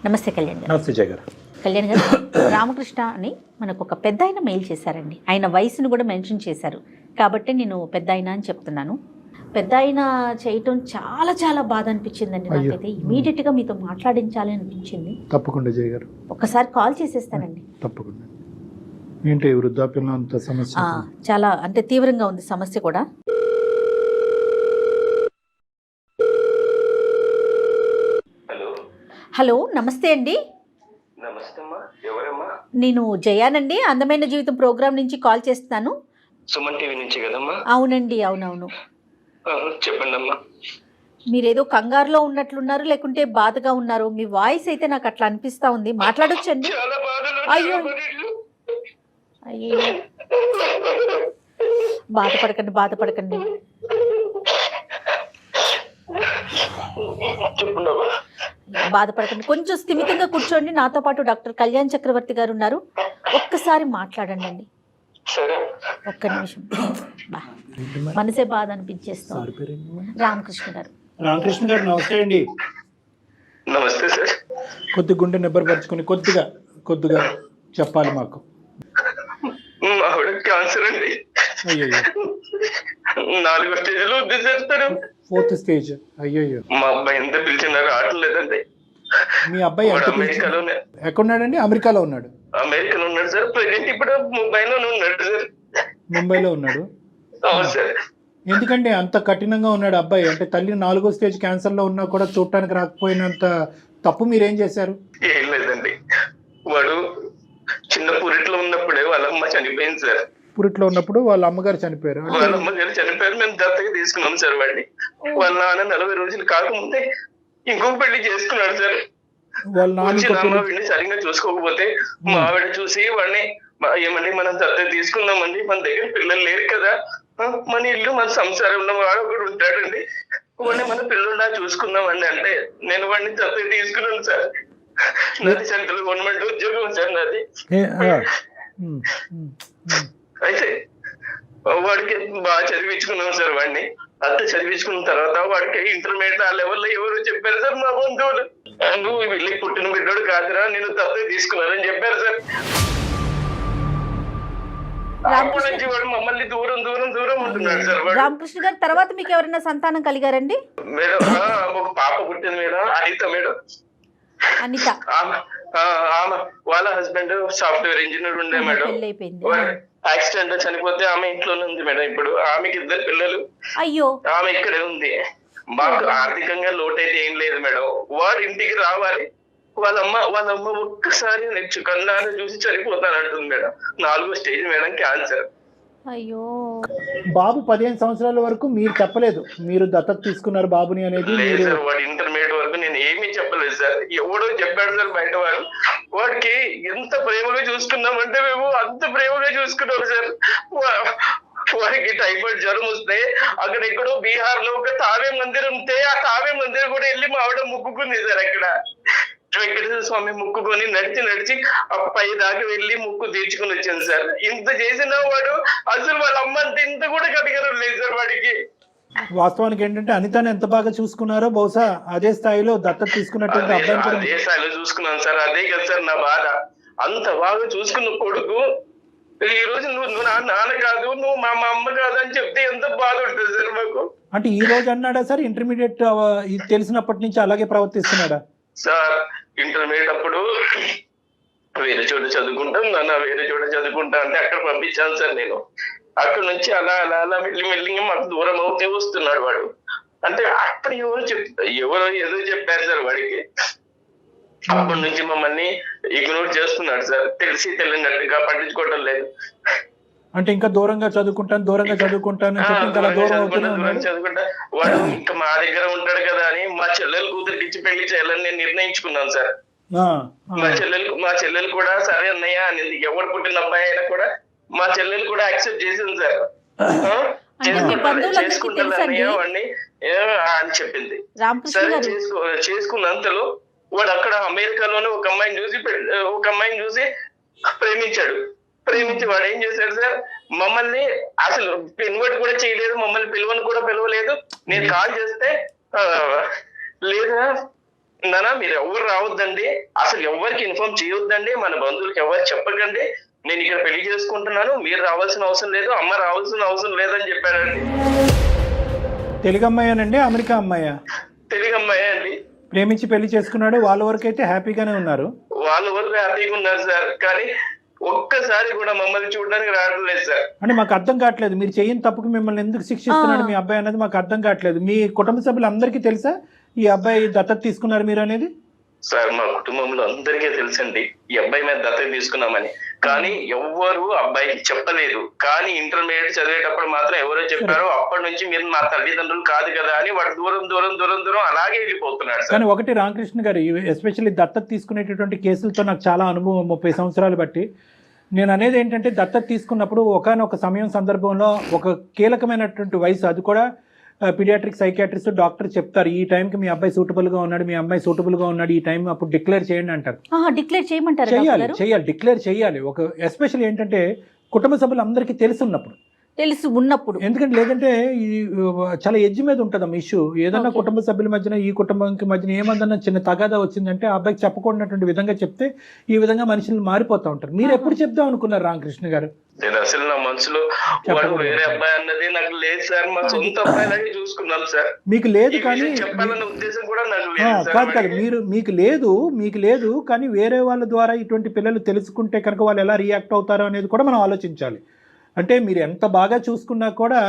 నమస్తే కళ్యాణ్ గారు. నమస్తే జయ గారు. కళ్యాణ్ గారు, రామకృష్ణ అని మనకు ఒక పెద్ద ఆయన మెయిల్ చేశారండి. ఆయన వయసును కూడా మెన్షన్ చేశారు కాబట్టి నేను పెద్ద ఆయన అని చెప్తున్నాను. పెద్ద ఆయన చేయటం చాలా చాలా బాధ అనిపించిందండి నాకైతే. ఇమీడియట్గా మీతో మాట్లాడించాలి అనిపించింది. తప్పకుండా జయ గారు, ఒక్కసారి కాల్ చేసేస్తానండి. తప్పకుండా. ఏంటి వృద్ధాప్యంలో అంత సమస్య? చాలా అంటే తీవ్రంగా ఉంది సమస్య కూడా. హలో, నమస్తే అండి. నమస్తే అమ్మా, ఎవరమ్మా? నేను జయానండి, అందమైన జీవితం ప్రోగ్రామ్ నుంచి కాల్ చేస్తున్నాను. సుమన్ టీవీ నుంచి కదమ్మా? అవునండి, అవునవును. చెప్పండి అమ్మా. మీరేదో కంగారులో ఉన్నట్లున్నారు, లేకుంటే బాధగా ఉన్నారు. మీ వాయిస్ అయితే నాకు అట్లా అనిపిస్తా ఉంది. మాట్లాడొచ్చండి? చాలా బాధలు. అయ్యో అయ్యో, బాధపడకండి బాధపడకండి. చెప్పండమ్మా. బాధపడకండి, కొంచెం స్థిమితంగా కూర్చోండి. నాతో పాటు డాక్టర్ కళ్యాణ్ చక్రవర్తి గారు ఉన్నారు. ఒక్కసారి మాట్లాడండి అండి, సరే. ఒక్క నిమిషం. మనసే బాధ అనిపించేస్తుంది. రామకృష్ణ గారు. రామకృష్ణ గారు నమస్తే అండి. నమస్తే సార్. కొద్ది గుండె నిబ్బరపరుచుకుని కొద్దిగా చెప్పాలి మాకు. మా ఆవిడ క్యాన్సర్ అండి. అయ్యో, 4వ స్టేజ్లో ఉంది సార్. 4th stage. అయ్యో, మా అబ్బాయి ఎంత పిలిచినా రావట్లేదండి. మీ అబ్బాయి అమెరికాలోనే. ఎక్కడున్నాడండి? అమెరికాలో ఉన్నాడు. అమెరికాలో ఉన్నాడు సార్. ప్రెసెంట్ ఇప్పుడు ముంబైలోనే ఉన్నాడు సార్. ముంబైలో ఉన్నాడు. అవును సార్. ఎందుకంటే అంత కఠినంగా ఉన్నాడు అబ్బాయి? అంటే తల్లి 4వ స్టేజ్ క్యాన్సర్ లో ఉన్నా కూడా చూడటానికి రాకపోయినంత తప్పు మీరేం చేశారు? ఏం లేదండి, వాడు చిన్న పురిట్లో ఉన్నప్పుడే వాళ్ళ అమ్మ చనిపోయింది సార్. పురిట్లో ఉన్నప్పుడు వాళ్ళ అమ్మగారు చనిపోయారు. వాళ్ళ అమ్మగారు చనిపోయారు. మేము దత్తగా తీసుకున్నాం సార్ వాడిని. వాళ్ళ నాన్న 40 రోజులు కాకముందే ఇంకొక పెళ్లి చేసుకున్నాడు సార్. వాళ్ళ నాన్న వీడిని సరిగ్గా చూసుకోకపోతే మా ఆవిడ చూసి వాడిని, ఏమండి మనం దత్తగా తీసుకుందామండి, మన దగ్గర పిల్లలు లేరు కదా, మన ఇల్లు మన సంసారం ఉన్న వాడు ఒకడు ఉంటాడండి, వాడిని మన పిల్లలు చూసుకుందామండి అంటే నేను వాడిని దత్తగా తీసుకున్నాను సార్. నాది సెంట్రల్ గవర్నమెంట్ ఉద్యోగం సార్ నాది. అయితే వాడికి బాగా చదివించుకున్నాం సార్ వాడిని. అంత చదివించుకున్న తర్వాత వాడికి ఇంటర్మీడియట్ ఆ లెవెల్లో ఎవరు చెప్పారు సార్, మా బంధువులు, నువ్వు వీళ్ళకి పుట్టిన బిడ్డోడు కాదురా, నేను తప్పే తీసుకున్నారని చెప్పారు సార్. అప్పటి నుంచి వాడు మమ్మల్ని దూరం దూరం దూరం ఉంటున్నాడు సార్. రామకృష్ణ గారు, తర్వాత మీకు ఎవరైనా సంతానం కలిగారండి? మేడం ఒక పాప పుట్టింది మేడం, అనిత మేడం. అనిత? ఆమె వాళ్ళ హస్బెండ్ సాఫ్ట్వేర్ ఇంజనీర్ ఉండే మేడం. యాక్సిడెంట్ లో చనిపోతే ఆమె ఇంట్లోనే ఉంది మేడం. ఇప్పుడు ఆమెకి 2 పిల్లలు. అయ్యో. ఆమె ఇక్కడే ఉంది. మాకు ఆర్థికంగా లోటు అయితే ఏం లేదు మేడం. వాడు ఇంటికి రావాలి, వాళ్ళ అమ్మ ఒక్కసారి కన్నాను చూసి చనిపోతానంటుంది మేడం. 4వ స్టేజ్ మేడం, క్యాన్సర్. అయ్యో. బాబు 15 సంవత్సరాల వరకు మీరు చెప్పలేదు మీరు దత్తత తీసుకున్నారు బాబుని అనేది? లేదు సార్, వాడు ఇంటర్మీడియట్ వరకు నేను ఏమీ చెప్పలేదు సార్. ఎవడో చెప్పాడు సార్ బయట వాడు. వాడికి ఎంత ప్రేమగా చూసుకున్నామంటే మేము అంత ప్రేమగా చూసుకున్నాం సార్. వాడికి టైఫాయిడ్ జ్వరం వస్తే అక్కడ ఎక్కడో బీహార్ లో ఒక తావే మందిరం ఉంటే ఆ తావే మందిరం కూడా వెళ్ళి మా ఆవిడ ముక్కుకుంది సార్. అక్కడ వెంకటేశ్వర స్వామి ముక్కుకొని నడిచి ఆ పై దాకా వెళ్ళి ముక్కు తీర్చుకుని వచ్చింది సార్. ఇంత చేసిన వాడు అసలు వాళ్ళ అమ్మ అంత ఇంత కూడా కటిగరం లేదు సార్ వాడికి. వాస్తవానికి ఏంటంటే అనితని ఎంత బాగా చూసుకున్నారో బహుశా అదే స్థాయిలో దత్తత తీసుకున్నటువంటి అబ్బాయి అదే స్థాయిలో చూసుకున్నాను సార్. అదే కదా సార్ నా బాధ. అంత బాగా చూసుకున్న కొడుకు ఈ రోజు నువ్వు నాన్న కాదు, నువ్వు మా అమ్మ కాదు అని చెప్తే ఎంత బాధ ఉంటుంది సార్ మాకు. అంటే ఈ రోజు అన్నాడా సార్? ఇంటర్మీడియట్ తెలిసినప్పటి నుంచి అలాగే ప్రవర్తిస్తున్నాడా సార్? ఇంటర్మీడియట్ అప్పుడు వేరే చోట చదువుకుంటాం నాన్న, వేరే చోట చదువుకుంటా అంటే అక్కడ పంపించాను సార్ నేను. అక్కడ నుంచి అలా అలా అలా మెల్లిగా మాకు దూరం అవుతే వస్తున్నాడు వాడు. అంటే అప్పుడు ఎవరో ఏదో చెప్పారు సార్ వాడికి. అప్పటి నుంచి మమ్మల్ని ఇగ్నోర్ చేస్తున్నాడు సార్. తెలిసి తెలియనట్టుగా పట్టించుకోవడం లేదు. అంటే ఇంకా దూరంగా చదువుకుంటాను చదువుకుంటా. వాడు ఇంకా మా దగ్గర ఉంటాడు కదా అని మా చెల్లెలు కూతురికి ఇచ్చి పెళ్లి చేయాలని నేను నిర్ణయించుకున్నాను సార్. మా చెల్లెలు కూడా సరే అన్నయ్య అనేది. ఎవరు పుట్టిన అబ్బాయి అయినా కూడా మా చెల్లెలు కూడా యాక్సెప్ట్ చేసింది సార్. చేసుకుంటాను అన్నయ్య వాడిని అని చెప్పింది. సరే చేసుకున్నంతలో వాడు అక్కడ అమెరికాలోనే ఒక అమ్మాయిని చూసి ప్రేమించి వాడు ఏం చేశాడు సార్, మమ్మల్ని అసలు ఇన్వైట్ కూడా చేయలేదు, మమ్మల్ని పిలవని కూడా పిలవలేదు. నేను కాల్ చేస్తే లేదా నానా మీరు ఎవరు రావద్దండి, అసలు ఎవరికి ఇన్ఫార్మ్ చేయొద్దండి, మన బంధువులకి ఎవరు చెప్పకండి, నేను ఇక్కడ పెళ్లి చేసుకుంటున్నాను, మీరు రావాల్సిన అవసరం లేదు, అమ్మ రావాల్సిన అవసరం లేదని చెప్పాడండి. తెలుగు అమ్మాయేనండి, అమెరికా అమ్మాయా? తెలుగు అమ్మాయి అండి. ప్రేమించి పెళ్లి చేసుకున్నాడు, వాళ్ళ వరకు అయితే హ్యాపీగానే ఉన్నారు. వాళ్ళ వరకు హ్యాపీగా ఉన్నారు సార్, కానీ ఒక్కసారి కూడా మమ్మల్ని చూడడానికి రావడం లేదు సార్. అంటే మాకు అర్థం కావట్లేదు, మీరు చేయని తప్పుకు మిమ్మల్ని ఎందుకు శిక్షిస్తున్నాడు మీ అబ్బాయి అనేది మాకు అర్థం కావట్లేదు. మీ కుటుంబ సభ్యులు అందరికీ తెలుసా ఈ అబ్బాయి దత్తత తీసుకున్నారు మీరు అనేది? సార్ మా కుటుంబంలో అందరికీ తెలుసండి ఈ అబ్బాయి మీద దత్తత తీసుకున్నామని, కానీ ఎవ్వరు అబ్బాయికి చెప్పలేదు. కానీ ఇంటర్మీడియట్ చదివేటప్పుడు మాత్రం ఎవరో చెప్పారో, అప్పటి నుంచి మీరు మా తల్లిదండ్రులు కాదు కదా అని వాడు దూరం దూరం దూరం దూరం అలాగే వెళ్ళిపోతున్నాడు. కానీ ఒకటి రామకృష్ణ గారు, ఎస్పెషల్లీ దత్తత తీసుకునేటటువంటి కేసులతో నాకు చాలా అనుభవం 30 సంవత్సరాలు బట్టి. నేను అనేది ఏంటంటే, దత్తత తీసుకున్నప్పుడు ఒకానొక సమయం సందర్భంలో ఒక కీలకమైనటువంటి వయసు, అది కూడా పీడియాట్రిక్ సైకియాట్రిస్ట్ డాక్టర్ చెప్తారు, ఈ టైంకి మీ అబ్బాయి సూటబుల్గా ఉన్నాడు, మీ అమ్మాయి సూటబుల్గా ఉన్నాడు, ఈ టైం అప్పుడు డిక్లేర్ చేయండి అంటారు. డిక్లేర్ చేయమంటారు? చేయాలి, డిక్లేర్ చేయాలి. ఒక ఎస్పెషల్లీ ఏంటంటే కుటుంబ సభ్యులు అందరికీ తెలిసి ఉన్నప్పుడు, ఎందుకంటే లేదంటే ఇది చాలా ఎడ్జ్ మీద ఉంటుందమ్మా ఇష్యూ. ఏదన్నా కుటుంబ సభ్యుల మధ్యన, ఈ కుటుంబానికి మధ్యన ఏమన్నా చిన్న తగాదా వచ్చిందంటే ఆ అబ్బాయికి చెప్పకూడనటువంటి విధంగా చెప్తే ఈ విధంగా మనుషులు మారిపోతూ ఉంటారు. మీరు ఎప్పుడు చెప్దాం అనుకున్నారు రామకృష్ణ గారు? నేను అసలు నా మనసులో వాడు వేరే అబ్బాయి అన్నది నాకు లేదు సార్, మా సొంత అబ్బాయిలాగే చూసుకున్నాం సార్. మీకు లేదు కానీ చెప్పాలన్న ఉద్దేశం కూడా నాకు కాదు, మీకు లేదు కానీ వేరే వాళ్ళ ద్వారా ఇటువంటి పిల్లలు తెలుసుకుంటే కనుక వాళ్ళు ఎలా రియాక్ట్ అవుతారో అనేది కూడా మనం ఆలోచించాలి. అంటే మీరు ఎంత బాగా చూసుకున్నా కూడా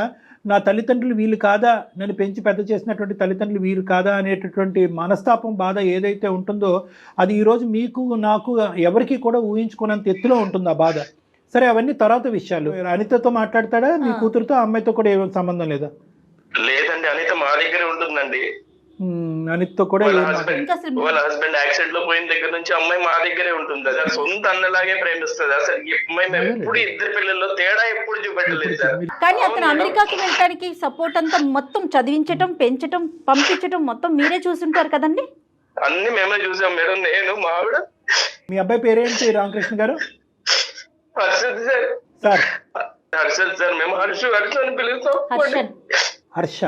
నా తల్లిదండ్రులు వీళ్ళు కాదా, నన్ను పెంచి పెద్ద చేసినటువంటి తల్లిదండ్రులు వీరు కాదా అనేటటువంటి మనస్తాపం, బాధ ఏదైతే ఉంటుందో అది ఈరోజు మీకు నాకు ఎవరికి కూడా ఊహించుకున్నంత ఎత్తులో ఉంటుంది ఆ బాధ. సరే, అవన్నీ తర్వాత విషయాలు. అనితతో మాట్లాడతాడా మీ కూతురుతో? అమ్మాయితో కూడా ఏమైనా సంబంధం లేదా? లేదండి, అనిత మా దగ్గరే ఉంటుందండి. అనితతో కూడా వాళ్ళ హస్బెండ్ యాక్సిడెంట్ లో పోయిన దగ్గర నుంచి అమ్మాయి మా దగ్గరే ఉంటుంది. అసలు సొంత అన్నలాగే ప్రేమిస్తుంది. అసలు అమ్మాయి ఎప్పుడు ఇద్దరు పిల్లల్లో తేడా ఎప్పుడు చూపెట్టలేదు సార్. కానీ అతను అమెరికాకి వెళ్ళడానికి సపోర్ట్ అంతా మొత్తం చదివించటం, పెంచటం, పంపించటం మొత్తం మీరే చూసుంటారు కదండి? అన్ని మేమే చూసాం మేడం, నేను మా ఆవిడ. మీ అబ్బాయి పేరేంటి రామకృష్ణ గారు? Harshad sir. Sir Harshad sir, మేము హర్ష అని పిలుస్తాం. హర్ష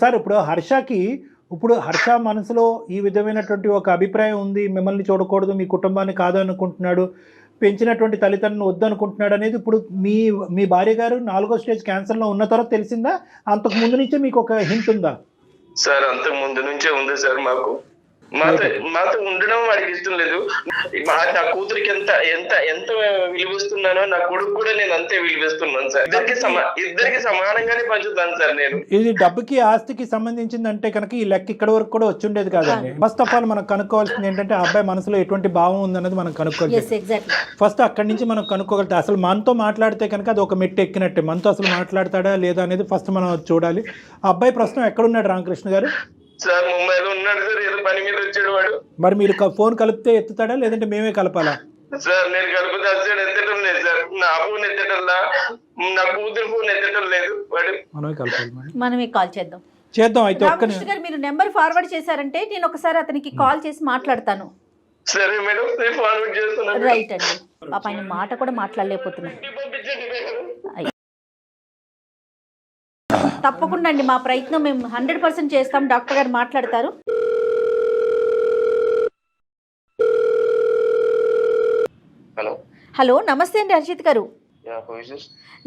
సార్, ఇప్పుడు హర్ష మనసులో ఈ విధమైనటువంటి ఒక అభిప్రాయం ఉంది, మిమ్మల్ని చూడకూడదు, మీ కుటుంబాన్ని కాదనుకుంటున్నాడు, పెంచినటువంటి తల్లిదండ్రులను వద్దనుకుంటున్నాడు అనేది ఇప్పుడు మీ భార్య గారు 4వ స్టేజ్ క్యాన్సర్లో ఉన్న తర్వాత తెలిసిందా? అంతకు ముందు నుంచే మీకు ఒక హింట్ ఉందా? సార్ అంతకు ముందు నుంచే ఉంది సార్. మాతో ఉండడం వాడికి ఇష్టం లేదు. నా కూతురికి ఎంత విలువిస్తున్నానో నా కొడుకు కూడా నేను అంతే విలువిస్తున్నాను సార్. ఇద్దరికి సమానంగానే పంచుతాను సార్ నేను. ఇది డబ్బుకి ఆస్తికి సంబంధించింది అంటే కనుక ఈ లెక్క ఇక్కడ వరకు కూడా వచ్చి ఉండేది కాదండి. ఫస్ట్ ఆఫ్ ఆల్ మనం కనుక్కోవాల్సింది ఏంటంటే ఆ అబ్బాయి మనసులో ఎటువంటి భావం ఉందన్నది మనం కనుక్కోవాలి. ఫస్ట్ అక్కడి నుంచి మనం కనుక్కోగలిగితే అసలు మనతో మాట్లాడితే కనుక అది ఒక మెట్టు ఎక్కినట్టే. మనతో అసలు మాట్లాడతాడా లేదా అనేది ఫస్ట్ మనం చూడాలి. ఆ అబ్బాయి ప్రస్తుతం ఎక్కడున్నాడు రామకృష్ణ గారు? సార్ ముంబైలో ఉన్నాడు సార్, ఏదో పని మీద వచ్చాడు వాడు. మరి మీరు ఫోన్ కలిపితే ఎత్తుతాడా లేదంటే మేమే కలపాలా? సార్ నేను కలిపితే అసలు ఎత్తడం లేదు సార్. నా ఫోన్ ఎత్తటంలా, నా కూతురు ఫోన్ ఎత్తడం లేదు. వాడు మనమే కాల్ చేద్దాం. అయితే రామకృష్ణ గారు మీరు నెంబర్ ఫార్వర్డ్ చేశారంటే నేను ఒకసారి అతనికి కాల్ చేసి మాట్లాడతాను. సరే మేడం, నేను ఫార్వర్డ్ చేస్తున్నాను. రైట్ అండి. పాప ఆయన మాట కూడా మాట్లాడలేకపోతున్నాను. తప్పకుండా అండి, మా ప్రయత్నం మేము 100% చేస్తాం. డాక్టర్ గారు మాట్లాడతారు. హలో, నమస్తే అండి హర్షిత్ గారు.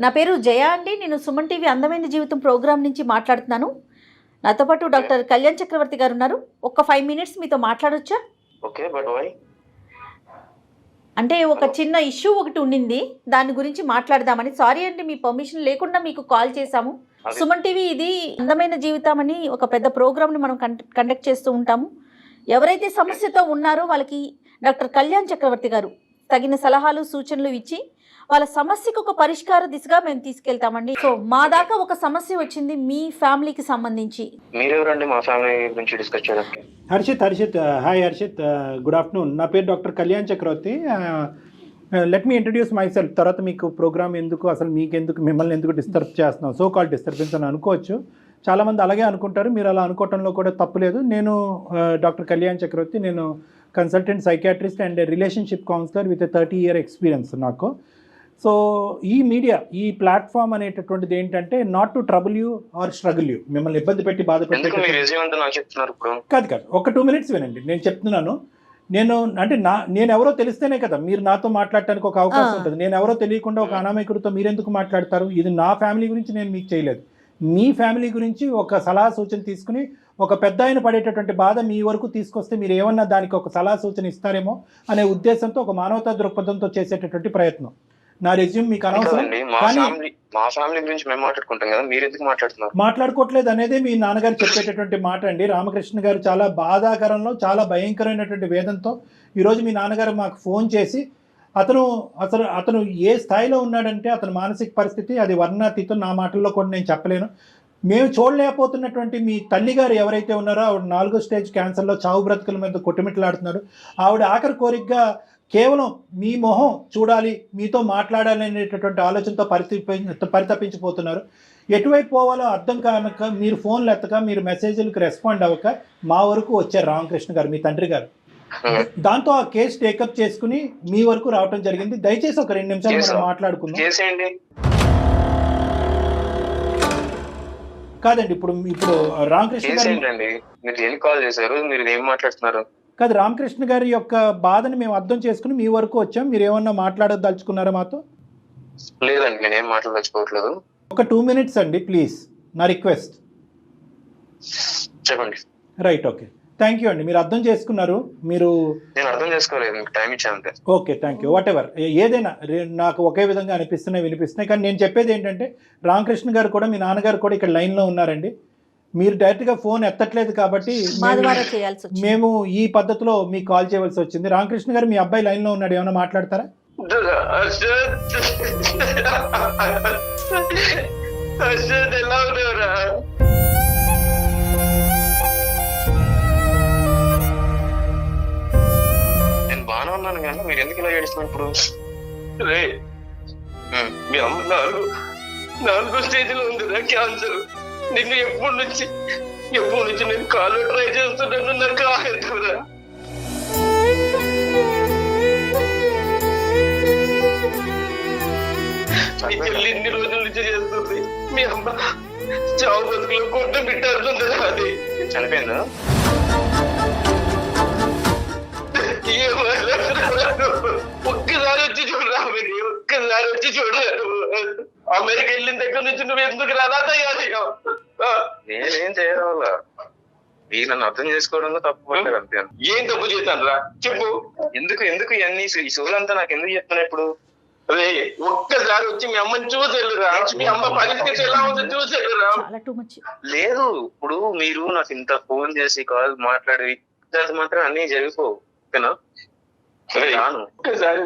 నా పేరు జయ అండి. నేను సుమన్ టీవీ అందమైన జీవితం ప్రోగ్రామ్ నుంచి మాట్లాడుతున్నాను. నాతో పాటు డాక్టర్ కళ్యాణ్ చక్రవర్తి గారు ఉన్నారు. ఒక 5 మినిట్స్ మీతో మాట్లాడొచ్చా? అంటే ఒక చిన్న ఇష్యూ ఒకటి ఉండింది, దాని గురించి మాట్లాడదామని. సారీ అండి, మీ పర్మిషన్ లేకుండా మీకు కాల్ చేశాము. సుమన్ టీవీ ఇది అందమైన జీవితం అని ఒక పెద్ద ప్రోగ్రామ్ని మనం కండక్ట్ చేస్తూ ఉంటాము. ఎవరైతే సమస్యతో ఉన్నారో వాళ్ళకి డాక్టర్ కళ్యాణ్ చక్రవర్తి గారు తగిన సలహాలు సూచనలు ఇచ్చి వాళ్ళ సమస్యకు ఒక పరిష్కార దిశగా మేము తీసుకెళ్తామండి. సో మా దాకా ఒక సమస్య వచ్చింది మీ ఫ్యామిలీకి సంబంధించి. మీరెవరండి మా ఫ్యామిలీ గురించి డిస్కస్ చేయడానికి? Harshit, hi Harshit, good afternoon. నా పేరు doctor Kalyan Chakravarthy. Let me introduce myself. తర్వాత మీకు ప్రోగ్రామ్ ఎందుకు, అసలు మీకెందుకు, మిమ్మల్ని ఎందుకు డిస్టర్బ్ చేస్తున్నాం, సో కాల్ డిస్టర్బెన్స్ అని అనుకోవచ్చు. చాలామంది అలాగే అనుకుంటారు, మీరు అలా అనుకోవటంలో కూడా తప్పులేదు. నేను డాక్టర్ కళ్యాణ్ చక్రవర్తి. నేను consultant psychiatrist and relationship counsellor with 30 year experience నాకు. సో ఈ మీడియా, ఈ ప్లాట్ఫామ్ అనేటటువంటిది ఏంటంటే not to trouble you or struggle you, మిమ్మల్ని ఇబ్బంది పెట్టి బాధ ఎందుకు పెట్టి మీరు విజయం అంతా నాకు చెప్తున్నారు ఇప్పుడు? కాదు ఒక 2 minutes వినండి, నేను చెప్తున్నాను. నేను ఎవరో తెలిస్తేనే కదా మీరు నాతో మాట్లాడటానికి ఒక అవకాశం ఉంటుంది. నేను ఎవరో తెలియకుండా ఒక అనామకుడితో మీరెందుకు మాట్లాడతారు? ఇది నా ఫ్యామిలీ గురించి నేను మీకు చేయలేదు, మీ ఫ్యామిలీ గురించి ఒక సలహా సూచన తీసుకుని ఒక పెద్ద ఆయన పడేటటువంటి బాధ మీ వరకు తీసుకొస్తే మీరు ఏమన్నా దానికి ఒక సలహా సూచన ఇస్తారేమో అనే ఉద్దేశంతో, ఒక మానవతా దృక్పథంతో చేసేటటువంటి ప్రయత్నం. నా రెజ్యూమ్ మీకు అనవసరం. మా ఫ్యామిలీ గురించి మేము మాట్లాడుకుంటాం కదా, మీరు ఎందుకు మాట్లాడుతున్నారు? మాట్లాడుకోవట్లేదు అనేది మీ నాన్నగారు చెప్పేటటువంటి మాట అండి. రామకృష్ణ గారు చాలా బాధాకరంలో, చాలా భయంకరమైనటువంటి వేదంతో ఈరోజు మీ నాన్నగారు మాకు ఫోన్ చేసి అతను ఏ స్థాయిలో ఉన్నాడంటే అతని మానసిక పరిస్థితి అది వర్ణాతీతం, నా మాటల్లో కూడా నేను చెప్పలేను. మేము చూడలేకపోతున్నటువంటి మీ తల్లిగారు ఎవరైతే ఉన్నారో ఆవిడ 4వ స్టేజ్ క్యాన్సర్లో చావు బ్రతుకుల మీద కొట్టుమిట్లాడుతున్నారు. ఆవిడ ఆఖరి కోరికగా కేవలం మీ మొహం చూడాలి, మీతో మాట్లాడాలి అనేటటువంటి ఆలోచనతో పరితపించిపోతున్నారు. ఎటువైపు పోవాలో అర్థం కానక మీరు ఫోన్లు ఎత్తక, మీరు మెసేజ్లకు రెస్పాండ్ అవ్వక మా వరకు వచ్చారు రామకృష్ణ గారు, మీ తండ్రి గారు. దాంతో ఆ కేసు టేకప్ చేసుకుని మీ వరకు రావటం జరిగింది. దయచేసి ఒక 2 నిమిషాలు మనం మాట్లాడుకుందాం. కాదండి, ఇప్పుడు రామకృష్ణ గారు కాల్ చేశారు, మీరు ఏం మాట్లాడుతున్నారు? కాదు, రామకృష్ణ గారి యొక్క బాధని మేము అర్థం చేసుకుని మీ వరకు వచ్చాం. మీరు ఏమన్నా మాట్లాడదలుచుకున్నారా మాతో? లేదండి, నేనేం మాట్లాడదలుచుకోవట్లేదు. ఒక 2 minutes అండి ప్లీజ్, నా రిక్వెస్ట్. చెప్పండి. రైట్, ఓకే, థ్యాంక్ యూ అండి. మీరు అర్థం చేసుకున్నారు. నేను అర్థం చేసుకోలేదు, మీకు టైం ఇచ్చాను. Okay, thank you. What ever, ఏదైనా నాకు ఒకే విధంగా వినిపిస్తున్నాయి. కానీ నేను చెప్పేది ఏంటంటే రామకృష్ణ గారు కూడా, మీ నాన్నగారు కూడా ఇక్కడ లైన్లో ఉన్నారండి. మీరు డైరెక్ట్గా ఫోన్ ఎత్తట్లేదు కాబట్టి మేము ఈ పద్ధతిలో మీకు కాల్ చేయవలసి వచ్చింది. రామకృష్ణ గారు, మీ అబ్బాయి లైన్లో ఉన్నాడు, ఏమైనా మాట్లాడతారా? నేను బాగానే ఉన్నాను కానీ మీరు ఎందుకు ఇలా ఏడుస్తున్నారు ఇప్పుడు? రే, మీ అమ్మ 4వ స్టేజ్లో ఉందిరా క్యాన్సర్. నిన్ను ఎప్పటి నుంచి నేను కాల్లో ట్రై చేస్తున్నాను, నాకు ఆగుతురా. నీ చెల్లి ఇన్ని రోజుల నుంచి చేస్తుంది. మీ అమ్మ చావు బతుకులో కొట్టు బిట్టారుతుంది. అది చనిపోయిందా? ఒక్కసారి వచ్చి చూడరా, ఒక్కసారి వచ్చి చూడరా. అమెరికా వెళ్ళిన దగ్గర నుంచి నువ్వు ఎందుకు రాదా తయారు? నేనేం చేయవాలా? మీరు నన్ను అర్థం చేసుకోవడంలో తప్పు పడ్డారు అంతే. ఏం తప్పు చేశాను రా చెప్పు. ఎందుకు ఇవన్నీ ఈ సోలంతా నాకు ఎందుకు చెప్తున్నా ఇప్పుడు? అదే ఒక్కసారి వచ్చి మీ అమ్మని చూసేళ్ళురా, మీ అమ్మ పరిస్థితి ఎలా ఉందో చూసేళ్ళురా. లేదు, ఇప్పుడు మీరు నాకు ఇంత ఫోన్ చేసి కాల్ మాట్లాడి మాత్రం అన్ని జరిగిపోవు, ఓకేనా? ఒక్కసారి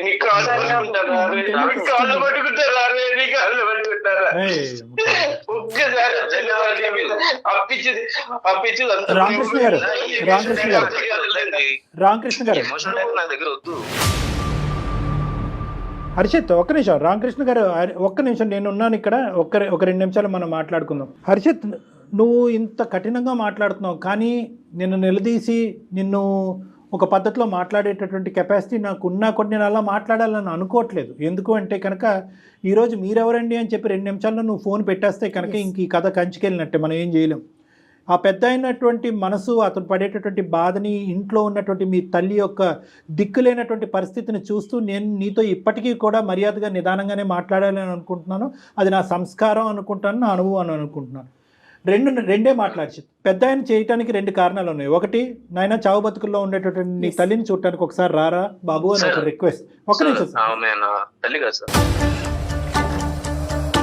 నీ కాళ్ళు ఉంటారా, కాళ్ళు పట్టుకుంటారా, నీ కాళ్ళు పట్టుకుంటారా? ఒక్కసారి రామకృష్ణ గారు నా దగ్గర వద్దు. హర్షిత్, ఒక్క నిమిషం. రామకృష్ణ గారు ఒక్క నిమిషం, నేను ఉన్నాను ఇక్కడ. ఒక 2 నిమిషాలు మనం మాట్లాడుకుందాం. హర్షిత్, నువ్వు ఇంత కఠినంగా మాట్లాడుతున్నావు, కానీ నిన్ను నిలదీసి నిన్ను ఒక పద్ధతిలో మాట్లాడేటటువంటి కెపాసిటీ నాకు ఉన్నా కూడా నేను అలా మాట్లాడాలని అనుకోవట్లేదు. ఎందుకు అంటే కనుక ఈరోజు మీరెవరండి అని చెప్పి 2 నిమిషాల్లో నువ్వు ఫోన్ పెట్టేస్తే కనుక ఇంక ఈ కథ కంచికెళ్ళినట్టే, మనం ఏం చేయలేం. ఆ పెద్ద అయినటువంటి మనసు, అతను పడేటటువంటి బాధని, ఇంట్లో ఉన్నటువంటి మీ తల్లి యొక్క దిక్కులేనటువంటి పరిస్థితిని చూస్తూ నేను నీతో ఇప్పటికీ కూడా మర్యాదగా నిదానంగానే మాట్లాడాలని అనుకుంటున్నాను. అది నా సంస్కారం అనుకుంటాను, నా అనుభవం అనుకుంటున్నాను. రెండే మాట్లాడి పెద్ద ఆయన చేయటానికి 2 కారణాలు ఉన్నాయి. ఒకటి, నాయన చావు బతుకుల్లో ఉండేటటువంటి నీ తల్లిని చూడటానికి ఒకసారి రారా బాబు అని ఒక రిక్వెస్ట్. ఒక నిమిషం.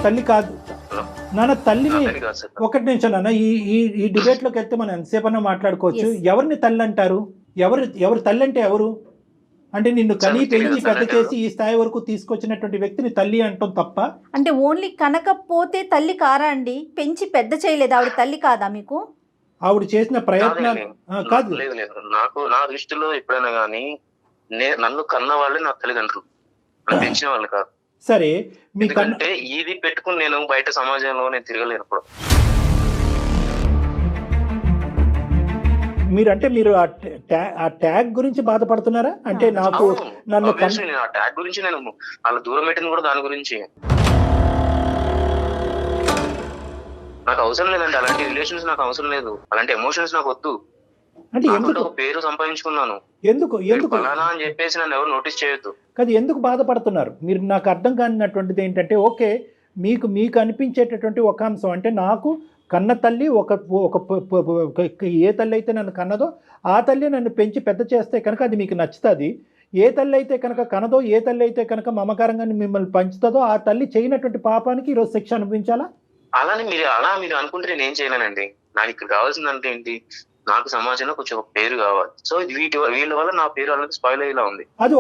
తల్లి కాదు నాన్న, తల్లిని. 1 నిమిషం నాన్న, ఈ డిబేట్ లోకి వెళ్తే మనం ఎంతసేపు అన్నా మాట్లాడుకోవచ్చు. ఎవరిని తల్లి అంటారు? ఎవరు తల్లి అంటే ఎవరు? అంటే నిన్ను కనీ పెంచి పెద్ద చేసి ఈ స్థాయి వరకు తీసుకొచ్చినటువంటి వ్యక్తిని తల్లి అంటాం తప్ప. అంటే ఓన్లీ కనకపోతే తల్లి కారా అండి? పెంచి పెద్ద చేయలేదు, ఆవిడ తల్లి కాదా మీకు? ఆవిడ చేసిన ప్రయత్నాలు కాదు. నా దృష్టిలో ఎప్పుడైనా కానీ నన్ను కన్న వాళ్ళే నా తల్లిదండ్రులు, పెంచిన వాళ్ళు కాదు. సరే, మీకంటే ఇది పెట్టుకుని నేను బయట సమాజంలో నేను తిరగలేనప్పుడు. మీరు ఆ ట్యాగ్ గురించి బాధపడుతున్నారా? అంటే నాకు నన్ను నేను ఆ ట్యాగ్ గురించి నేను వాళ్ళ దూరం పెట్టింది కూడా దాని గురించి. నాకు అవసరం లేదండి అలాంటి రిలేషన్స్, నాకు అవసరం లేదు అలాంటి ఎమోషన్స్, నాకు వద్దు. అంటే ఎందుకు ఒక పేరు సంపాదించుకున్నాను, ఎందుకు ఫలానా అని చెప్పేసి నన్ను ఎవరు నోటీస్ చేయొద్దు. కాదు, ఎందుకు బాధపడుతున్నారు మీరు? నాకు అర్థం కానిటువంటిది ఏంటంటే, ఓకే మీకు అనిపించేటటువంటి ఒక అంశం అంటే, నాకు కన్న తల్లి ఏ తల్లి అయితే నన్ను కన్నదో ఆ తల్లి నన్ను పెంచి పెద్ద చేస్తే కనుక అది మీకు నచ్చుతుంది. ఏ తల్లి అయితే కనుక కనదో, ఏ తల్లి అయితే కనుక మమకారంగా మిమ్మల్ని పంచుతుందో ఆ తల్లి చేయనటువంటి పాపానికి ఈరోజు శిక్ష అనిపించాలా? అలా మీరు అనుకుంటే నేను ఏం చేయలేనండి. నాకు ఇక్కడ కావాల్సిందంటే ఏంటి, నాకు సమాజంలో కొంచెం ఒక పేరు కావాలి. సో వీళ్ళ వల్ల నా పేరు అనేది స్పాయిల్ అయ్యేలా ఉంది. అది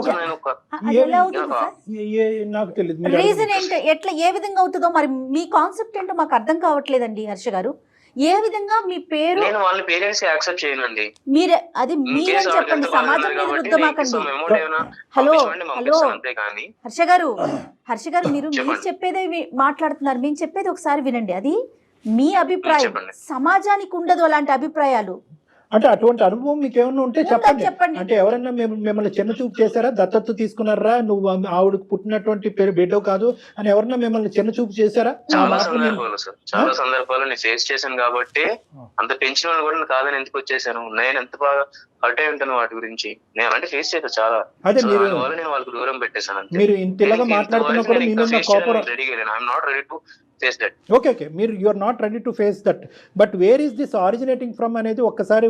నాకు తెలియదు రీజన్ ఏంటి, ఎట్లా ఏ విధంగా అవుతుందో మరి మీ కాన్సెప్ట్ ఏంటో మాకు అర్థం కావట్లేదండి హర్ష గారు. ఏ విధంగా మీ పేరు, నేను వాళ్ళ పేరెంట్స్ యాక్సెప్ట్ చేయనండి. మీరే అది మీరని చెప్పండి, సమాజం మీద రుద్దమాకండి. హలో హర్ష గారు మీరు చెప్పేదే మాట్లాడుతున్నారు, మేము చెప్పేది ఒకసారి వినండి. అది మీ అభిప్రాయం, సమాజానికి ఉండదు అలాంటి అభిప్రాయాలు. అంటే అటువంటి అనుభవం మీకు ఏమన్నా ఉంటే చెప్పండి. అంటే ఎవరన్నా మిమ్మల్ని చిన్న చూపు చేశారా? దత్తత తీసుకున్నారా? నువ్వు ఆవిడకు పుట్టినటువంటి పేరు బిడ్డ కాదు అని ఎవరన్నా మిమ్మల్ని చిన్న చూపు చేశారా? చాలా సందర్భాలు నేను ఫేస్ చేశాను కాబట్టి అంత పెంచిన వాళ్ళు కూడా కాదని ఎందుకు వచ్చేసాను. నేను ఎంత బాగా హర్ట్ అయి ఉంటాను వాటి గురించి. నేను అలాంటి ఫేస్ చేస్తాను చాలా. అదే నేను వాళ్ళకి దూరం పెట్టేశాను. మీరు ఇంతలాగా మాట్లాడుతున్నా కూడా I'm not ready to face that. Okay మీరు you are not ready to face that. But where is this originating from అనేది ఒక్కసారి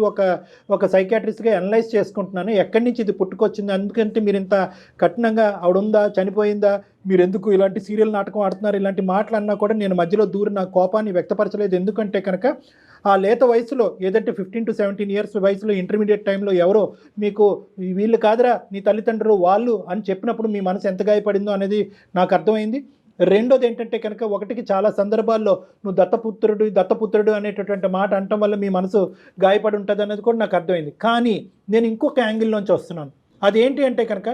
ఒక సైకాట్రిస్ట్గా అనలైజ్ చేసుకుంటున్నాను. ఎక్కడి నుంచి ఇది పుట్టుకొచ్చింది? అందుకంటే మీరు ఇంత కఠినంగా ఆవిడ ఉందా, చనిపోయిందా, మీరు ఎందుకు ఇలాంటి సీరియల్ నాటకం ఆడుతున్నారు, ఇలాంటి మాటలు అన్నా కూడా నేను మధ్యలో దూరి నా కోపాన్ని వ్యక్తపరచలేదు. ఎందుకంటే కనుక ఆ లేత వయసులో, ఏదంటే 15 to 17 years వయసులో, ఇంటర్మీడియట్ టైంలో ఎవరో మీకు వీళ్ళు కాదురా నీ తల్లిదండ్రులు వాళ్ళు అని చెప్పినప్పుడు మీ మనసు ఎంత గాయపడిందో అనేది నాకు అర్థమైంది. రెండోది ఏంటంటే కనుక, ఒకటికి చాలా సందర్భాల్లో నువ్వు దత్తపుత్రుడు అనేటటువంటి మాట అనటం వల్ల మీ మనసు గాయపడి ఉంటుంది అనేది కూడా నాకు అర్థమైంది. కానీ నేను ఇంకొక యాంగిల్లోంచి వస్తున్నాను. అదేంటి అంటే కనుక,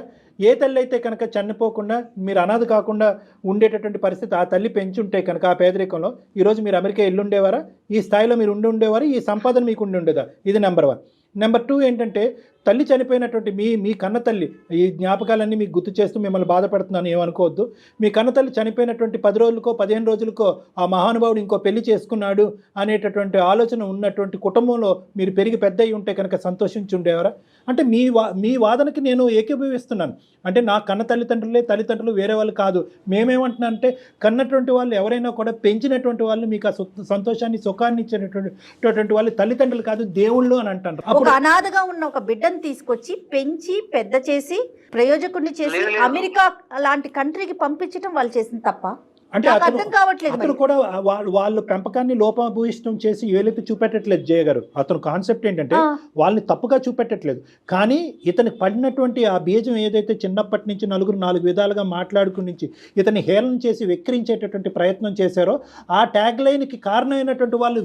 ఏ తల్లి అయితే కనుక చనిపోకుండా మీరు అనాథ కాకుండా ఉండేటటువంటి పరిస్థితి ఆ తల్లి పెంచుంటే కనుక ఆ పేదరికంలో ఈరోజు మీరు అమెరికా వెళ్ళుండేవారా? ఈ స్థాయిలో మీరు ఉండేవారా? ఈ సంపాదన మీకు ఉండేదా? ఇది నెంబర్ 1. నెంబర్ 2 ఏంటంటే, తల్లి చనిపోయినటువంటి మీ కన్న తల్లి, ఈ జ్ఞాపకాలన్నీ మీకు గుర్తు చేస్తూ మిమ్మల్ని బాధపడుతున్నాను, ఏమనుకోవద్దు. మీ కన్న తల్లి చనిపోయినటువంటి 10 రోజులకో 15 రోజులకో ఆ మహానుభావుడు ఇంకో పెళ్లి చేసుకున్నాడు అనేటటువంటి ఆలోచన ఉన్నటువంటి కుటుంబంలో మీరు పెరిగి పెద్ద అయి ఉంటే కనుక సంతోషించి ఉండేవారా? అంటే మీ వాదనకి నేను ఏకీభవిస్తున్నాను. అంటే నా కన్న తల్లిదండ్రులు వేరే వాళ్ళు కాదు. మేమేమంటున్నా అంటే, కన్నటువంటి వాళ్ళు ఎవరైనా కూడా పెంచినటువంటి వాళ్ళు మీకు ఆ సంతోషాన్ని సుఖాన్ని ఇచ్చేటటువంటి వాళ్ళు తల్లిదండ్రులు కాదు, దేవుళ్ళు అని అంటారు. ఒక అనాథగా ఉన్న ఒక బిడ్డను తీసుకొచ్చి పెంచి పెద్ద చేసి ప్రయోజకుడిని చేసి అమెరికా లాంటి కంట్రీకి పంపించడం వాళ్ళు చేసిన తప్ప అంటే అర్థం కావట్లేదు. అతను కూడా వాళ్ళ పెంపకాన్ని లోపభూయిష్టం చేసి ఏలైతే చూపెట్టట్లేదు జయ గారు. అతను కాన్సెప్ట్ ఏంటంటే వాళ్ళని తప్పుగా చూపెట్టట్లేదు, కానీ ఇతనికి పడినటువంటి ఆ బీజం ఏదైతే చిన్నప్పటి నుంచి నలుగురు 4 విధాలుగా మాట్లాడుకుని నుంచి ఇతన్ని హేళన చేసి వెక్కిరించేటటువంటి ప్రయత్నం చేశారో ఆ ట్యాగ్ లైన్కి కారణమైనటువంటి వాళ్ళు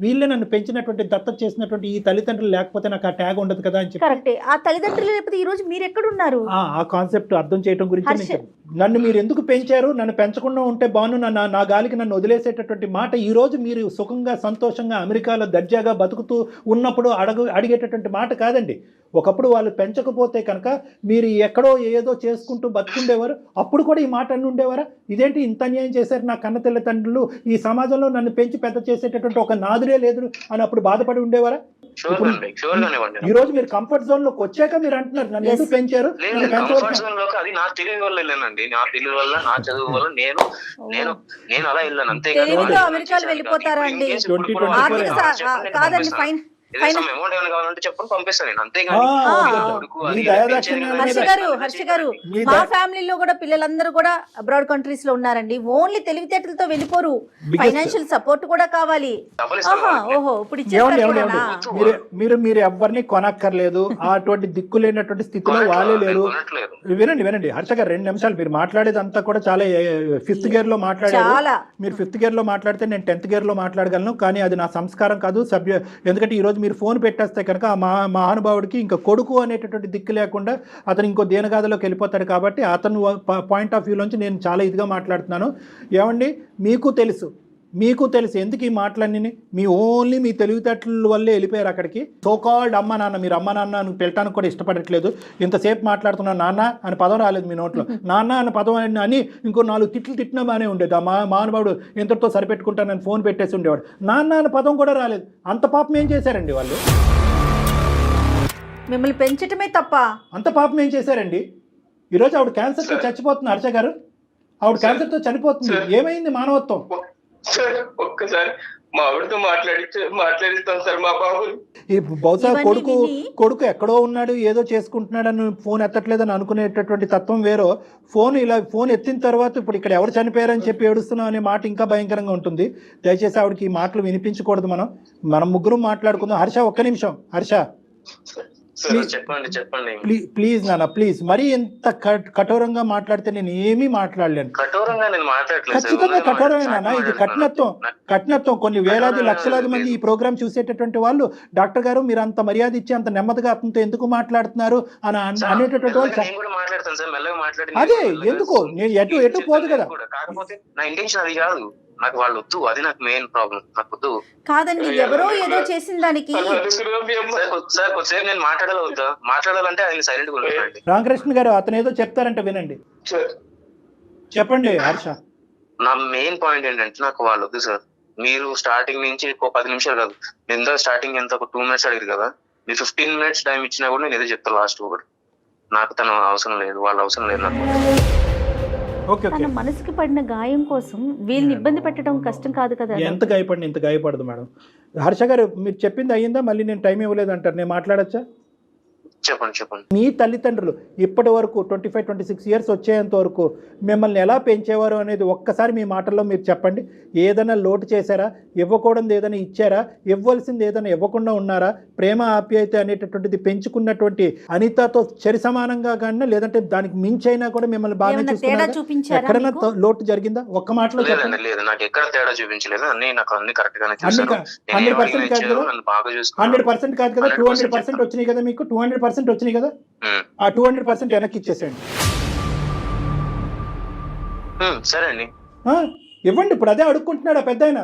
వీళ్ళే నన్ను పెంచినటువంటి దత్తత చేసినటువంటి ఈ తల్లిదండ్రులు లేకపోతే నాకు ఆ ట్యాగ్ ఉండదు కదా అని చెప్పి. కరెక్టే. ఆ తల్లిదండ్రులు లేకపోతే ఈ రోజు మీరు ఎక్కడున్నారు? ఆ కాన్సెప్ట్ అర్థం చేయడం గురించి నన్ను మీరు ఎందుకు పెంచారు, నన్ను పెంచకుండా ఉంటే బాను, నా గాలికి నన్ను వదిలేసేటటువంటి మాట ఈ రోజు మీరు సుఖంగా సంతోషంగా అమెరికాలో దర్జాగా బతుకుతూ ఉన్నప్పుడు అడిగేటటువంటి మాట కాదండి. ఒకప్పుడు వాళ్ళు పెంచకపోతే కనుక మీరు ఎక్కడో ఏదో చేసుకుంటూ బతుకుండేవారు. అప్పుడు కూడా ఈ మాట అన్ని ఉండేవారా? ఇదేంటి ఇంత అన్యాయం చేశారు నా కన్న తల్లిదండ్రులు, ఈ సమాజంలో నన్ను పెంచి పెద్ద చేసేటటువంటి ఒక నాదురే లేదు అని అప్పుడు బాధపడి ఉండేవారా? ఈ రోజు మీరు కంఫర్ట్ జోన్ లోకి వచ్చాక మీరు అంటున్నారు నన్ను ఎందుకు పెంచారు. నా తెలివి వల్ల వెళ్ళానండి, నా తెలివి వల్ల, నా చదువు వల్ల నేను అలా వెళ్ళాను అంతే. అమెరికాలో వెళ్ళిపోతారా అండి? కాదండి, ఫైన్ హర్ష గారు మా ఫ్యామిలీలో కూడా పిల్లలందరూ కూడా అబ్రాడ్ కంట్రీస్ లో ఉన్నారండి. ఓన్లీ తెలివితేటలతో వెళ్ళిపోరు, ఫైనాన్షియల్ సపోర్ట్ కూడా కావాలి. ఓహో, ఇప్పుడు మీరు ఎవరిని కొనక్కర్లేదు, అటువంటి దిక్కు లేనటువంటి స్థితిలో వాళ్ళే లేరు. వినండి హర్ష గారు, 2 నిమిషాలు. మీరు మాట్లాడేదంతా కూడా చాలా 5th గేర్ లో మాట్లాడారు. మీరు 5th గేర్ లో మాట్లాడితే నేను 10th గేర్ లో మాట్లాడగలను, కానీ అది నా సంస్కారం కాదు. ఎందుకంటే ఈరోజు మీరు ఫోన్ పెట్టేస్తే కనుక ఆ మహానుభావుడికి ఇంకా కొడుకు అనేటటువంటి దిక్కు లేకుండా అతను ఇంకో దేనగాథలోకి వెళ్ళిపోతాడు. కాబట్టి అతను పాయింట్ ఆఫ్ వ్యూలోంచి నేను చాలా ఇదిగా మాట్లాడుతున్నాను. ఏమండి, మీకు తెలుసు మీకు తెలుసు ఎందుకు ఈ మాటలన్నీ మీ ఓన్లీ మీ తెలివితేటల వల్లే వెళ్ళిపోయారు అక్కడికి. సోకాల్డ్ అమ్మ నాన్న, మీరు అమ్మ నాన్న అని పిలటానికి కూడా ఇష్టపడట్లేదు. ఇంతసేపు మాట్లాడుతున్నా నాన్న అని పదం రాలేదు మీ నోట్లో. నాన్న అని పదం అని ఇంకో 4 తిట్లు తిట్టినా బాగానే ఉండేది. ఆ మానవుడు ఇంతటితో సరిపెట్టుకుంటానని ఫోన్ పెట్టేసి ఉండేవాడు. నాన్న అని పదం కూడా రాలేదు. అంత పాపం ఏం చేశారండి వాళ్ళు? మిమ్మల్ని పెంచటమే తప్ప అంత పాపం ఏం చేశారండి? ఈరోజు ఆవిడ క్యాన్సర్తో చచ్చిపోతుంది. హర్ష గారు, ఆవిడ క్యాన్సర్తో చనిపోతుంది. ఏమైంది మానవత్వం? సార్ ఒక్కసారి మా ఆవిడతో మాట్లాడిస్తాం సార్ మా బాబు. ఈ బహుశా కొడుకు ఎక్కడో ఉన్నాడు, ఏదో చేసుకుంటున్నాడని ఫోన్ ఎత్తట్లేదని అనుకునేటటువంటి తత్వం వేరో, ఫోన్ ఎత్తిన తర్వాత ఇప్పుడు ఇక్కడ ఎవరు చనిపోయారని చెప్పి ఏడుస్తున్నాం అనే మాట ఇంకా భయంకరంగా ఉంటుంది. దయచేసి ఆవిడకి ఈ మాటలు వినిపించకూడదు. మనం ముగ్గురు మాట్లాడుకుందాం. హర్ష ఒక్క నిమిషం. హర్ష చెప్పండి ప్లీజ్ నాన్న, ప్లీజ్. మరీ ఎంత కఠోరంగా మాట్లాడితే నేను ఏమీ మాట్లాడలేను. ఖచ్చితంగా కఠోరమే నాన్న. ఇది కఠినత్వం. కొన్ని వేలాది లక్షలాది మంది ఈ ప్రోగ్రామ్ చూసేటటువంటి వాళ్ళు, డాక్టర్ గారు మీరు అంత మర్యాద ఇచ్చి అంత నెమ్మదిగా అతనితో ఎందుకు మాట్లాడుతున్నారు అని అనేటటువంటి వాళ్ళు. అదే ఎందుకు నేను ఎటు పోదు కదా. నాకు వాళ్ళు వద్దు, అది నాకు మెయిన్ ప్రాబ్లం. నాకు వద్దు కాదండి, ఎవరో ఏదో చేసిన దానికి. సార్ కొద్దిసేపు నేను మాట్లాడాలంటే ఆయన సైలెంట్ గా ఉంటానండి. రామకృష్ణ గారు అతను ఏదో చెప్తారంటే వినండి. చెప్పండి హర్ష. నా మెయిన్ పాయింట్ ఏంటంటే నాకు వాళ్ళు వద్దు సార్. మీరు స్టార్టింగ్ నుంచి 10 నిమిషాలు కాదు, ఎంత స్టార్టింగ్ ఎంత ఒక 2 minutes అడిగారు కదా, మీరు 15 minutes టైం ఇచ్చినా కూడా నేను ఏదో చెప్తాను లాస్ట్ ఒకటి. నాకు తను అవసరం లేదు, వాళ్ళ అవసరం లేదు నాకు. తన మనసుకి పడిన గాయం కోసం వీళ్ళని ఇబ్బంది పెట్టడం కష్టం కాదు కదా. ఎంత గాయపడదు మేడం. హర్ష గారు మీరు చెప్పింది అయ్యిందా? మళ్ళీ నేను టైం ఇవ్వలేదు అంటారు, నేను మాట్లాడచ్చా? చెప్పండి. మీ తల్లిదండ్రులు ఇప్పటి వరకు 25-26 ఇయర్స్ వచ్చేంత వరకు మిమ్మల్ని ఎలా పెంచేవారు అనేది ఒక్కసారి మీ మాటల్లో మీరు చెప్పండి. ఏదైనా లోటు చేశారా? ఇవ్వకూడదు ఏదైనా ఇచ్చారా? ఇవ్వాల్సింది ఏదైనా ఇవ్వకుండా ఉన్నారా? ప్రేమ ఆప్యాయత అనేటటువంటిది పెంచుకున్నటువంటి అనితతో సరి సమానంగా కానీ, లేదంటే దానికి మించైనా కూడా మిమ్మల్ని బాగా చూపించారా? ఎక్కడైనా లోటు జరిగిందా? ఒక్క మాటలో చెప్పండి. లేదు, నాకు ఎక్కడ తేడా చూపించలేదు. అన్ని నాకు అన్ని కరెక్ట్ గానే 100% కాదు కదా, 100% కాదు కదా, 200% వచ్చినాయి కదా మీకు. 200% వచ్చినాయి కదా, ఆ 200% వెనక్కి ఇచ్చేసేయండి. సరే అండి, ఇవ్వండి. ఇప్పుడు అదే అడుక్కుంటున్నాడు ఆ పెద్దాయన.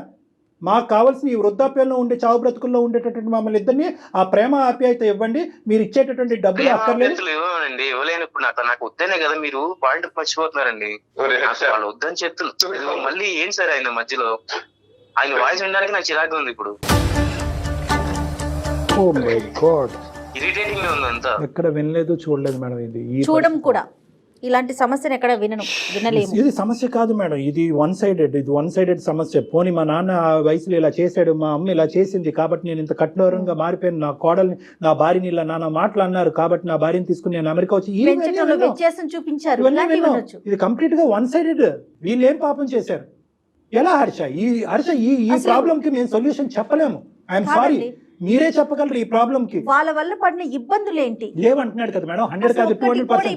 మాకు కావాల్సిన ఈ వృద్ధాప్యంలో ఉండే చావు బ్రతుకుల్లో ఉండేటటువంటి మమ్మల్ని ఇద్దరిని ఆ ప్రేమ ఆప్యాయత ఇవ్వండి. మీరు ఇచ్చేటటువంటి డబ్బులు అక్కర్లేదు. ఇవ్వనండి, ఇవ్వలేను. ఇప్పుడు నాకు వద్దనే కదా మీరు పాయింట్ మర్చిపోతున్నారండి. వాళ్ళు వద్దని చెప్తున్నారు. మళ్ళీ ఏం సరే ఆయన మధ్యలో ఆయన వాయిస్ వినడానికి నాకు చిరాకుగా ఉంది ఇప్పుడు. ఇరిటేటింగ్ ఉంది అంతా. ఎక్కడ వినలేదు, చూడలేదు మేడం. ఇది చూడడం కూడా ఇలాంటి సమస్యను ఎక్కడ వినలేము. ఇది సమస్య కాదు మేడం, ఇది వన్ సైడెడ్ సమస్య. పోనీ మా నాన్న ఆ వయసులో ఇలా చేశాడు, మా అమ్మ ఇలా చేసింది కాబట్టి నేను ఇంత కఠోరంగా మారిపోయాను, నా కోడల్ని నా భార్యని ఇలా నాన్న మాటలు అన్నారు కాబట్టి నా భార్యని తీసుకుని నేను అమెరికా వచ్చి చూపించారు. ఇది కంప్లీట్ గా వన్ సైడెడ్. వీళ్ళు ఏం పాపం చేశారు? ఎలా హర్ష ఈ ప్రాబ్లం కి మేము సొల్యూషన్ చెప్పలేము. ఐఎమ్ సారీ, మీరే చెప్పగలరు ఈ ప్రాబ్లం కి. వాళ్ళ వల్ల పడిన ఇబ్బందులు ఏంటి లేవంటున్నాడు కదా మేడం. 100 కాదు, 200%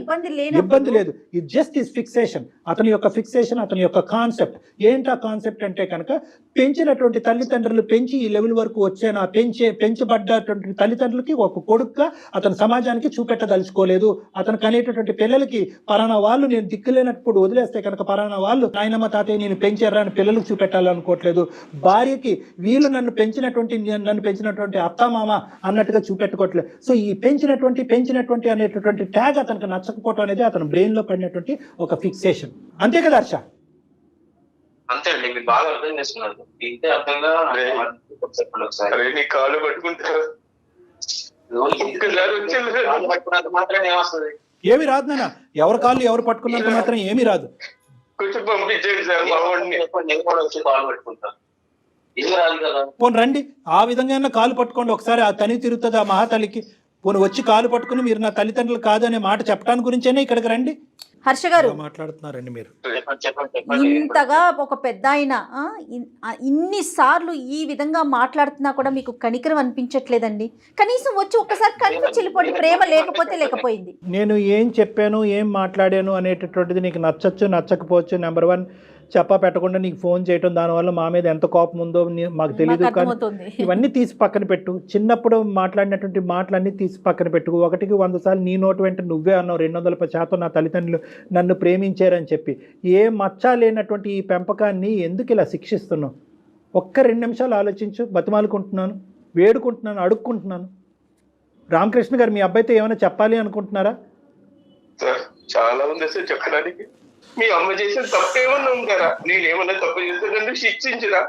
ఇబ్బంది లేదు. ఇది జస్ట్ ఇస్ ఫిక్సేషన్. అతని యొక్క ఫిక్సేషన్, అతని యొక్క కాన్సెప్ట్. ఏంటి ఆ కాన్సెప్ట్ అంటే కనుక, పెంచినటువంటి తల్లిదండ్రులు పెంచి ఈ లెవెల్ వరకు వచ్చాను, ఆ పెంచబడ్డటువంటి తల్లిదండ్రులకి ఒక కొడుకుగా అతను సమాజానికి చూపెట్టదలుచుకోలేదు. అతను కనేటటువంటి పిల్లలకి పలానా వాళ్ళు నేను దిక్కులేనప్పుడు వదిలేస్తే కనుక పలానా వాళ్ళు నాయనమ్మ తాతయ్య నేను పెంచారా అని పిల్లలకు చూపెట్టాలనుకోవట్లేదు. భార్యకి వీళ్ళు నన్ను పెంచినటువంటి అత్తమామ అన్నట్టుగా చూపెట్టుకోవట్లేదు. సో ఈ పెంచినటువంటి అనేటటువంటి ట్యాగ్ అతనికి నచ్చకపోవటం అనేది అతని బ్రెయిన్ లో పడినటువంటి ఒక ఫిక్సేషన్. అంతే కదా హర్ష? అంతే అండి, మీరు బాగా అర్థం చేసుకున్నారు. ఇంతే అర్థంగా కాళ్ళు పట్టుకుంటారు మాత్రమే ఏమొస్తుంది? ఏమి రాదు నాన్న. ఎవరి కాళ్ళు ఎవరు పట్టుకున్నంత మాత్రం ఏమీ రాదు. కొంచెం పంపించండి సార్ మా వాడిని. కాళ్ళు పట్టుకుంటాను. పోనీ రండి, ఆ విధంగా కాలు పట్టుకోండి ఒకసారి. ఆ తని తిరుగుతుంది ఆ మహాతల్లికి. పోనీ వచ్చి కాలు పట్టుకుని మీరు నా తల్లిదండ్రులు కాదు అనే మాట చెప్పడానికి గురించేనే ఇక్కడికి రండి. హర్ష గారు మాట్లాడుతున్నారండి మీరు. ఇంతగా ఒక పెద్ద ఆయన ఇన్నిసార్లు ఈ విధంగా మాట్లాడుతున్నా కూడా మీకు కనికరం అనిపించట్లేదండి? కనీసం వచ్చి ఒక్కసారి కనిపించి వెళ్ళిపోండి. ప్రేమ లేకపోయింది. నేను ఏం చెప్పాను, ఏం మాట్లాడాను అనేటటువంటిది నీకు నచ్చచ్చు నచ్చకపోవచ్చు. నెంబర్ 1, చెప్పా పెట్టకుండా నీకు ఫోన్ చేయటం, దానివల్ల మా మీద ఎంత కోపం ఉందో మాకు తెలియదు. కానీ ఇవన్నీ తీసి పక్కన పెట్టు. చిన్నప్పుడు మాట్లాడినటువంటి మాటలన్నీ తీసి పక్కన పెట్టు. 1కి 100 సార్లు నీ నోటు వెంట నువ్వే అన్నావు 200% నా తల్లిదండ్రులు నన్ను ప్రేమించారని చెప్పి. ఏ మచ్చ లేనటువంటి ఈ పెంపకాన్ని ఎందుకు ఇలా శిక్షిస్తున్నావు? ఒక్క 2 నిమిషాలు ఆలోచించు. బతిమాలుకుంటున్నాను, వేడుకుంటున్నాను, అడుక్కుంటున్నాను. రామకృష్ణ గారు, మీ అబ్బాయితో ఏమైనా చెప్పాలి అనుకుంటున్నారా? సార్ చాలా ఉంది సార్ చెప్పడానికి. మీ అమ్మ చేసిన తప్పు ఏమన్నా ఉందారా? నేను ఏమన్నా తప్పు చేస్తే నన్ను శిక్షించరా?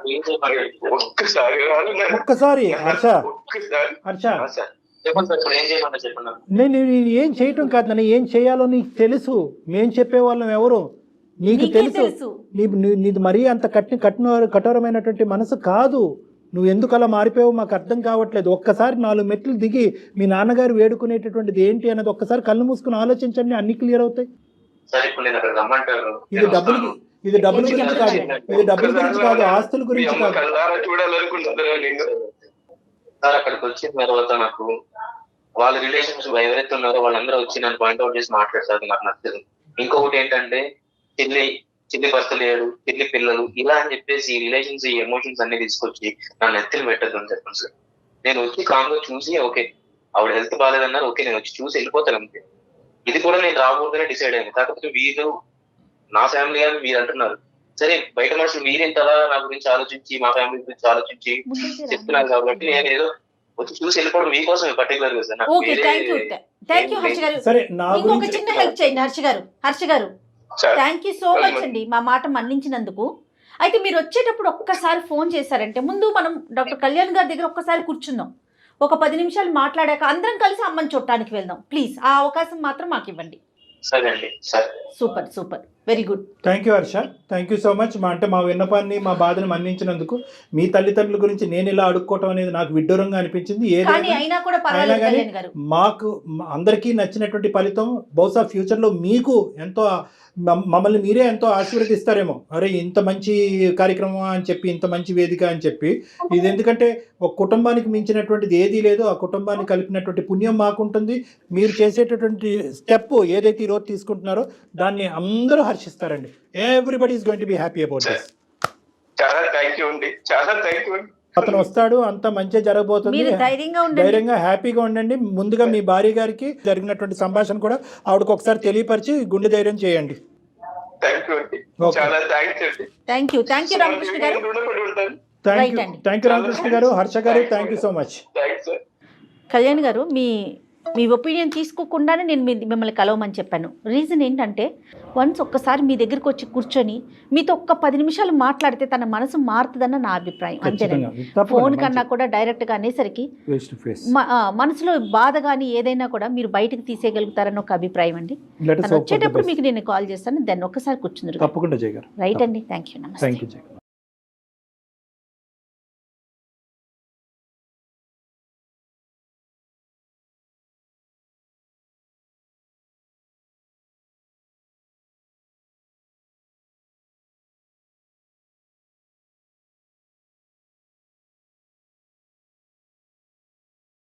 ఒక్కసారి రాదు నాన్న. ఒక్కసారి హర్ష, ఒక్కసారి హర్ష, సార్ చెప్పండి సార్, ఇప్పుడు ఏం చేయమన్నా చెప్పండి. నేను ఏం చేయటం కాదు నాన్న, ఏం చేయాలో నీకు తెలుసు. మేం చెప్పేవాళ్ళం ఎవరు నీకు నీకే తెలుసు. తెలుసు. నీది మరీ అంత కఠోరమైనటువంటి మనసు కాదు. నువ్వు ఎందుకు అలా మారిపోయావో మాకు అర్థం కావట్లేదు. ఒక్కసారి 4 మెట్లు దిగి మీ నాన్నగారు వేడుకునేటటువంటిది ఏంటి అన్నది ఒక్కసారి కళ్ళు మూసుకుని ఆలోచించండి, అన్ని క్లియర్ అవుతాయి. సార్ ఇప్పుడు నేను అక్కడ రమ్మంటారు. ఇది డబ్బుల గురించి కాదు, ఇది డబ్బుల గురించి కాదు, ఆస్తుల మీ గురించి అమ్మ కాదు. కళ్ళారా చూడాలనుకుంటున్నారా నేను? సార్ అక్కడికి వచ్చిన తర్వాత నాకు వాళ్ళ రిలేషన్స్ ఎవరైతే ఉన్నారో వాళ్ళందరూ వచ్చి నన్ను పాయింట్అవుట్ చేసి మాట్లాడతారు, నాకు నచ్చదు. ఇంకొకటి ఏంటంటే చిల్లి భర్త లేడు, చిల్లి పిల్లలు ఇలా అని చెప్పేసి ఈ రిలేషన్స్, ఈ ఎమోషన్స్ అన్ని తీసుకొచ్చి నన్ను ఎత్తులు పెట్టద్దు అని చెప్పండి సార్. నేను వచ్చి కామ్గా చూసి ఓకే ఆవిడ హెల్త్ బాగాలేదన్నారు, ఓకే నేను వచ్చి చూసి వెళ్ళిపోతాను అంతే. ఇది కూడా నేను రాకూడదనే డిసైడ్ అయింది. కాకపోతే వీళ్ళు నా ఫ్యామిలీ అని మీరు అంటున్నారు. సరే బయట మనుషులు మీరింతలా నా గురించి ఆలోచించి మా ఫ్యామిలీ గురించి ఆలోచించి చెప్తున్నారు కాబట్టి నేను ఏదో వచ్చి చూసి వెళ్ళిపోవడం మీకోసం పర్టికులర్ గా sir. Okay, thank you Harsha గారు. సరే, నా ఇంకొక గురించి చిన్న హెల్ప్ చేయండి హర్ష గారు. థ్యాంక్ యూ సో మచ్ అండి మా మాట మన్నించినందుకు. అయితే మీరు వచ్చేటప్పుడు ఒక్కసారి ఫోన్ చేశారంటే ముందు మనం డాక్టర్ కళ్యాణ్ గారి దగ్గర ఒక్కసారి కూర్చుందాం. ఒక 10 నిమిషాలు మాట్లాడాక అందరం కలిసి అమ్మని చూడటానికి వెళ్దాం ప్లీజ్. ఆ అవకాశం మాత్రం మాకు ఇవ్వండి. సరే అండి, సరే. Super very good. Thank you Harsha, thank you so much. మా విన్నపాన్ని, మా బాధను మన్నించినందుకు. మీ తల్లిదండ్రుల గురించి నేను ఇలా అడుక్కోవటం అనేది నాకు విడ్డూరంగా అనిపించింది. కానీ అయినా కూడా పర్వాలేదు కళ్యాణ్ గారు. మాకు అందరికీ నచ్చినటువంటి ఫలితం బహుశా ఫ్యూచర్లో మీకు ఎంతో మమ్మల్ని మీరే ఎంతో ఆశీర్వదిస్తారేమో. అరే ఇంత మంచి కార్యక్రమం అని చెప్పి, ఇంత మంచి వేదిక అని చెప్పి. ఇది ఎందుకంటే ఒక కుటుంబానికి మించినటువంటిది ఏదీ లేదు. ఆ కుటుంబాన్ని కలిపినటువంటి పుణ్యం మాకుంటుంది. మీరు చేసేటటువంటి స్టెప్ ఏదైతే ఈరోజు తీసుకుంటున్నారో దాన్ని అందరూ హర్షిస్తారండి. Everybody is going to be happy about this. చాలా థ్యాంక్ యూ అండి, చాలా థ్యాంక్ యూ అండి. అతను వస్తాడు, అంత మంచి జరగబోతుంది. మీరు ధైర్యంగా హ్యాపీగా ఉండండి. ముందుగా మీ భార్య గారికి జరిగినటువంటి సంభాషణ కూడా ఆవిడకు ఒకసారి తెలియపరిచి గుండె ధైర్యం చేయండి. థ్యాంక్ యూ అండి, చాలా థ్యాంక్స్ అండి. థ్యాంక్ యూ రామకృష్ణ గారు. రుణపడి ఉంటాను. థ్యాంక్ యూ రామకృష్ణ గారు, హర్ష గారు, thank you so much. Thanks sir. Kalyan గారు, మీ ఒపీనియన్ తీసుకోకుండానే నేను మిమ్మల్ని కలవమని చెప్పాను. రీజన్ ఏంటంటే వన్స్ ఒక్కసారి మీ దగ్గరికి వచ్చి కూర్చొని మీతో ఒక్క 10 నిమిషాలు మాట్లాడితే తన మనసు మారుతుందన్న నా అభిప్రాయం. అంతేనండి. ఫోన్ కన్నా కూడా డైరెక్ట్గా అనేసరికి మనసులో బాధ కానీ ఏదైనా కూడా మీరు బయటకు తీసేయగలుగుతారని ఒక అభిప్రాయం అండి. తను వచ్చేటప్పుడు మీకు నేను కాల్ చేస్తాను. దాన్ని ఒక్కసారి కూర్చుందరు. తప్పకుండా చేయగలరు. రైట్ అండి, థ్యాంక్ యూ. Thank you.